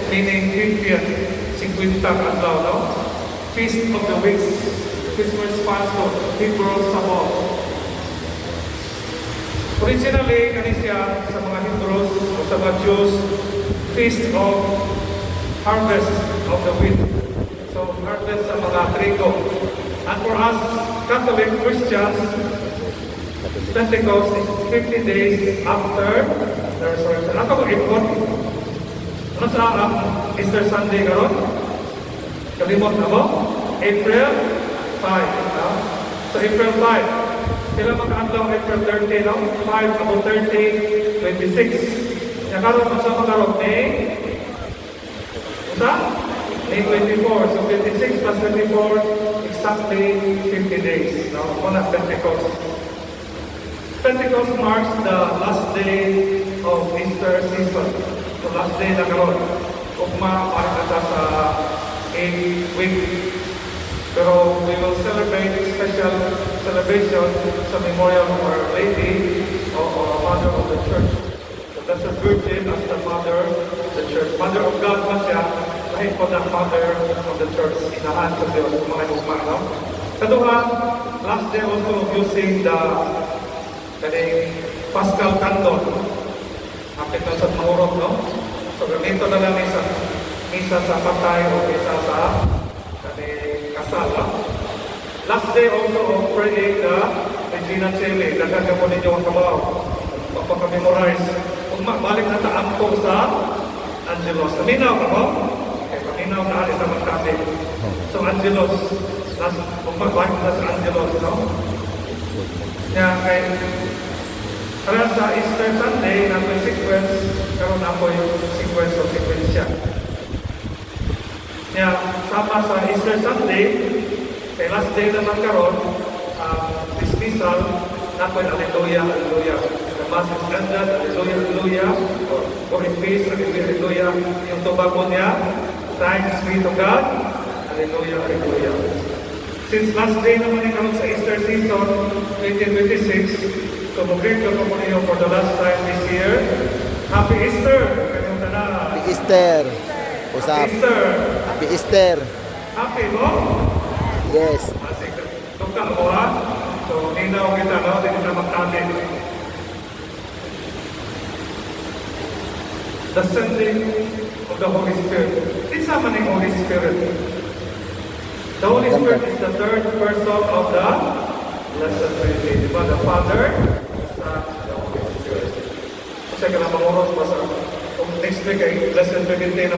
meaning 50th, 50 adlaw, no? Feast of the Weeks, Christmas Passover, Hebrew Sabbath. Originally, kani siya sa mga Hebrews o sa mga Jews, Feast of Harvest of the Wheat. So, harvest sa mga trigo. And for us, Catholic Christians, Pentecost is 50 days after the resurrection. Ano ko ikot? Ano sa Easter Sunday karon? Kalimot na mo? April 5. No? So April 5. Kailan makaadlaw April 30, no? 5 about 30, 26. Yung karon sa mga karon, May? Isa? May 24. So 26 plus 24, exactly 50 days. No? Una Pentecost. Pentecost marks the last day of Easter season. So last day na karon. Ugma para na sa 8 week. Pero we will celebrate special celebration sa memorial of Our Lady or Mother of the Church. The Blessed Virgin as the Mother of the Church. Mother of God man siya, lahit po na Mother of the Church. Inahan sa Diyos, mga ugma, no? Kaduha, last day also of using the Paschal Candle. Kapit na sa mahurot, no? So, ganito na lang isa sa patay o isa sa kasal, no? Last day also of praying the Regina Coeli. Nagkaka po ninyo ang kabaw. Pagpaka-memorize. Kung balik na taan po sa Angelos. Naminaw ka po? Okay, paminaw na alis sa magkati. So, Angelos. Kung balik na sa Angelos, no? Kaya para sa Easter Sunday, na may sequence, karoon ako yung sequence o sequensya. Kaya sama sa Easter Sunday, kay last day naman karoon, dismissal, na po yung Alleluia, Alleluia. The Mass is ended, Alleluia, Alleluia, or go in peace, Alleluia, Alleluia. Yung tubago niya, thanks be to God, Alleluia, Alleluia. Since last day naman yung karoon sa Easter season, 2026, so, mag-greet ko po niyo for the last time this year. Happy Easter! Kanyang tanan. Happy Easter! Usap. Happy Easter! Happy Easter! Happy mo? Yes. Sige. Tukal mo ha? So, ninaw kita, no? Hindi kita magkabit. The sending of the Holy Spirit. It's naman yung Holy Spirit. The Holy Spirit is the third person of the Blessed Trinity. Diba? The Father, Kasi ka na manguros pa sa next week ay Blessed Trinity na